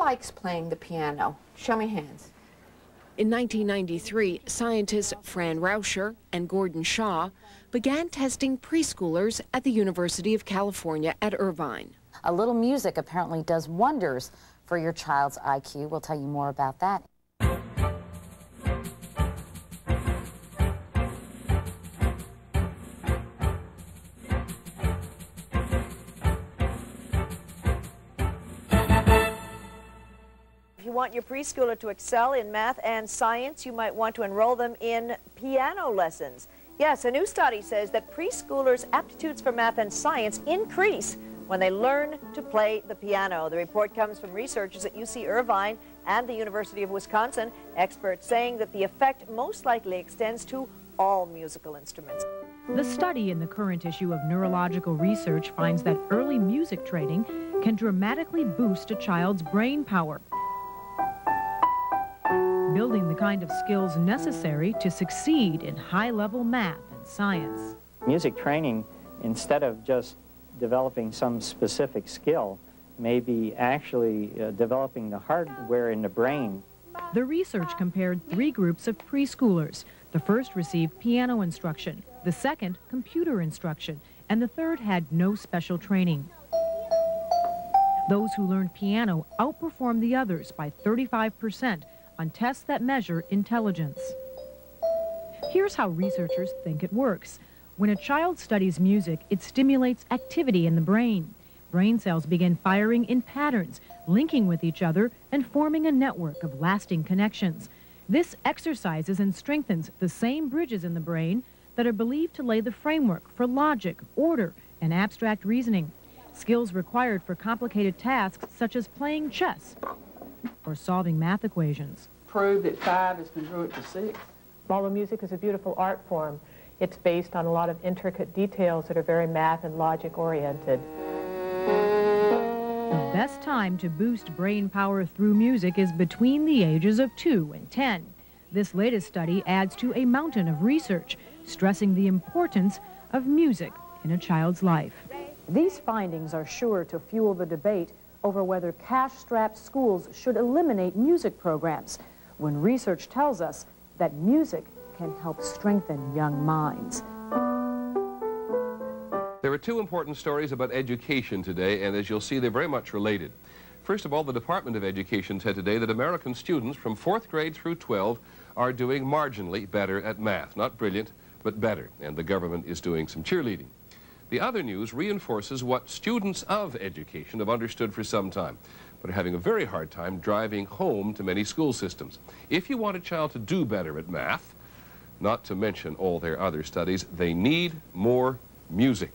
likes playing the piano? Show me hands. In 1993, scientists Fran Rauscher and Gordon Shaw began testing preschoolers at the University of California at Irvine. A little music apparently does wonders for your child's IQ. We'll tell you more about that. If you want your preschooler to excel in math and science, you might want to enroll them in piano lessons. Yes, a new study says that preschoolers' aptitudes for math and science increase when they learn to play the piano. The report comes from researchers at UC Irvine and the University of Wisconsin, experts saying that the effect most likely extends to all musical instruments. The study in the current issue of Neurological Research finds that early music training can dramatically boost a child's brain power, building the kind of skills necessary to succeed in high-level math and science. Music training, instead of just developing some specific skill, may be actually developing the hardware in the brain. The research compared 3 groups of preschoolers. The first received piano instruction, the second computer instruction, and the third had no special training. Those who learned piano outperformed the others by 35% on tests that measure intelligence. Here's how researchers think it works. When a child studies music, it stimulates activity in the brain. Brain cells begin firing in patterns, linking with each other and forming a network of lasting connections. This exercises and strengthens the same bridges in the brain that are believed to lay the framework for logic, order, and abstract reasoning. Skills required for complicated tasks such as playing chess or solving math equations. Prove that 5 is congruent to 6. Although music is a beautiful art form, it's based on a lot of intricate details that are very math and logic oriented. The best time to boost brain power through music is between the ages of 2 and 10. This latest study adds to a mountain of research, stressing the importance of music in a child's life. These findings are sure to fuel the debate over whether cash-strapped schools should eliminate music programs, when research tells us that music can help strengthen young minds. There are 2 important stories about education today, and as you'll see, they're very much related. First of all, the Department of Education said today that American students from 4th grade through 12 are doing marginally better at math. Not brilliant, but better, and the government is doing some cheerleading. The other news reinforces what students of education have understood for some time, but are having a very hard time driving home to many school systems. If you want a child to do better at math, not to mention all their other studies, they need more music.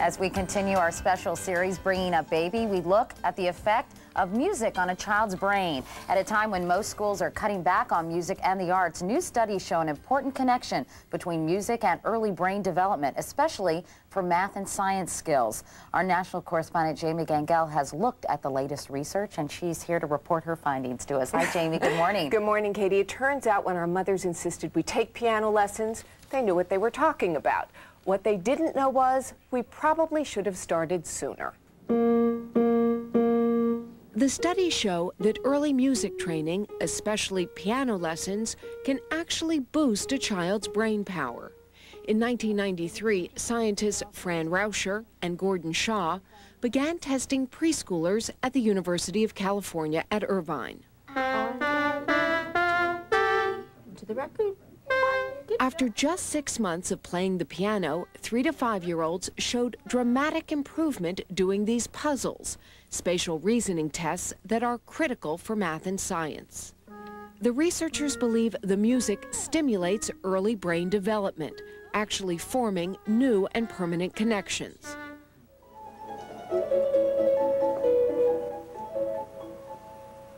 As we continue our special series, Bringing Up Baby, we look at the effect of music on a child's brain. At a time when most schools are cutting back on music and the arts, new studies show an important connection between music and early brain development, especially for math and science skills. Our national correspondent, Jamie Gangel, has looked at the latest research, and she's here to report her findings to us. Hi, Jamie. Good morning. Good morning, Katie. It turns out when our mothers insisted we take piano lessons, they knew what they were talking about. What they didn't know was we probably should have started sooner. The studies show that early music training, especially piano lessons, can actually boost a child's brain power. In 1993, scientists Fran Rauscher and Gordon Shaw began testing preschoolers at the University of California at Irvine. To the record. After just 6 months of playing the piano, 3 to 5-year-olds showed dramatic improvement doing these puzzles, spatial reasoning tests that are critical for math and science. The researchers believe the music stimulates early brain development, actually forming new and permanent connections.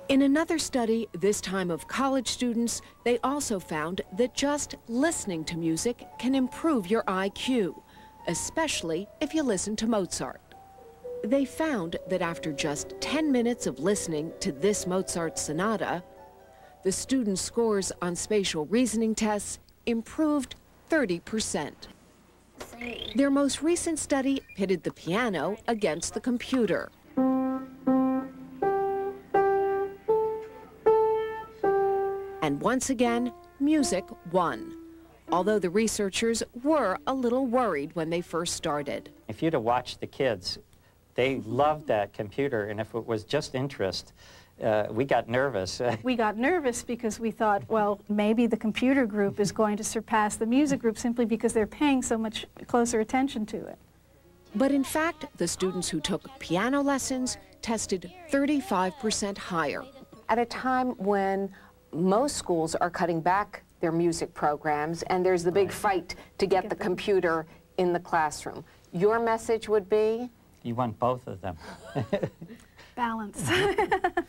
In another study, this time of college students, they also found that just listening to music can improve your IQ, especially if you listen to Mozart. They found that after just 10 minutes of listening to this Mozart sonata, the students' scores on spatial reasoning tests improved 30%. Their most recent study pitted the piano against the computer. And once again, music won. Although the researchers were a little worried when they first started. If you'd have watched the kids, they loved that computer, and if it was just interest, we got nervous. We got nervous because we thought, well, maybe the computer group is going to surpass the music group simply because they're paying so much closer attention to it. But in fact, the students who took piano lessons tested 35% higher. At a time when most schools are cutting back their music programs and there's the big fight to get the computer in the classroom, your message would be? You want both of them. Balance.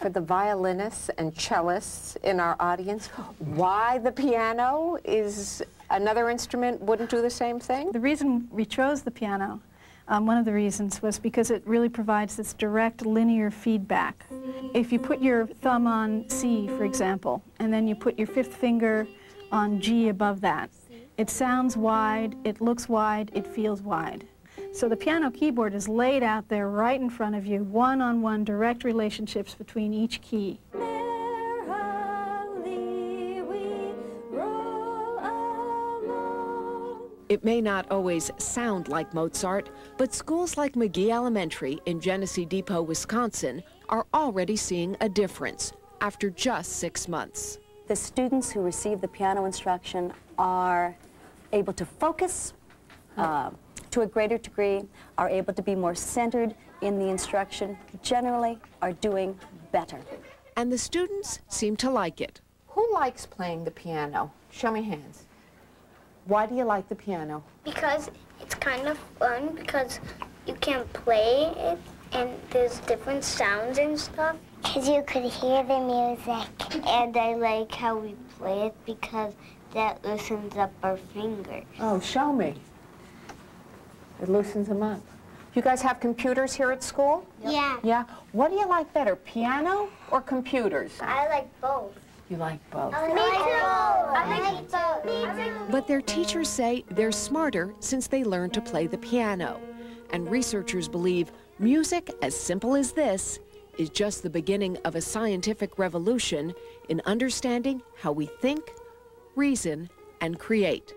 For the violinists and cellists in our audience, why the piano is another instrument wouldn't do the same thing? The reason we chose the piano, one of the reasons, was because it really provides this direct linear feedback. If you put your thumb on C, for example, and then you put your fifth finger on G above that, it sounds wide, it looks wide, it feels wide. So the piano keyboard is laid out there right in front of you, one-on-one direct relationships between each key. It may not always sound like Mozart, but schools like McGee Elementary in Genesee Depot, Wisconsin, are already seeing a difference after just 6 months. The students who receive the piano instruction are able to focus to a greater degree, are able to be more centered in the instruction, generally are doing better. And the students seem to like it. Who likes playing the piano? Show me hands. Why do you like the piano? Because it's kind of fun, because you can play it and there's different sounds and stuff. Because you could hear the music. And I like how we play it because that loosens up our fingers. Oh, show me. It loosens them up. You guys have computers here at school? Yeah. Yeah? What do you like better, piano or computers? I like both. You like both. Me too. I like both. Me too. But their teachers say they're smarter since they learned to play the piano. And researchers believe music as simple as this is just the beginning of a scientific revolution in understanding how we think, reason, and create.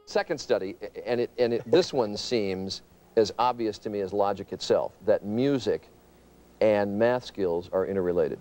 Second study, and this one seems as obvious to me as logic itself, that music and math skills are interrelated.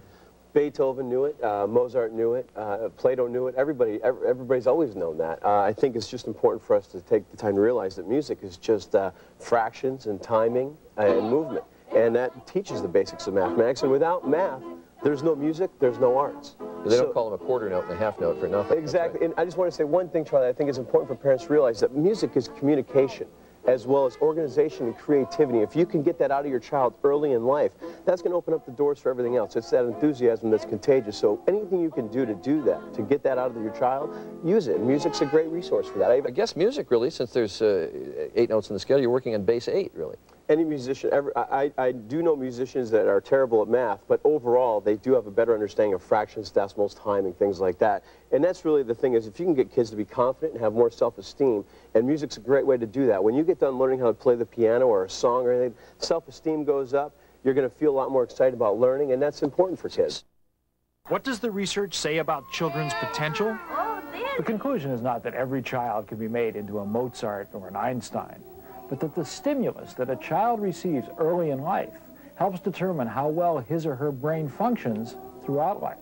Beethoven knew it, Mozart knew it, Plato knew it, everybody's always known that. I think it's just important for us to take the time to realize that music is just fractions and timing and movement. And that teaches the basics of mathematics, and without math, there's no music, there's no arts. They don't call them a quarter note and a half note for nothing. Exactly, right. And I just want to say one thing, Charlie, I think it's important for parents to realize that music is communication, as well as organization and creativity. If you can get that out of your child early in life, that's going to open up the doors for everything else. It's that enthusiasm that's contagious. So anything you can do that, to get that out of your child, use it. Music's a great resource for that. I guess music, really, since there's 8 notes in the scale, you're working on base 8, really. Any musician, I do know musicians that are terrible at math, but overall, they do have a better understanding of fractions, decimals, timing, things like that. And that's really the thing, is if you can get kids to be confident and have more self-esteem, and music's a great way to do that. When you get done learning how to play the piano or a song or anything, self-esteem goes up, you're going to feel a lot more excited about learning, and that's important for kids. What does the research say about children's potential? The conclusion is not that every child can be made into a Mozart or an Einstein, but that the stimulus that a child receives early in life helps determine how well his or her brain functions throughout life.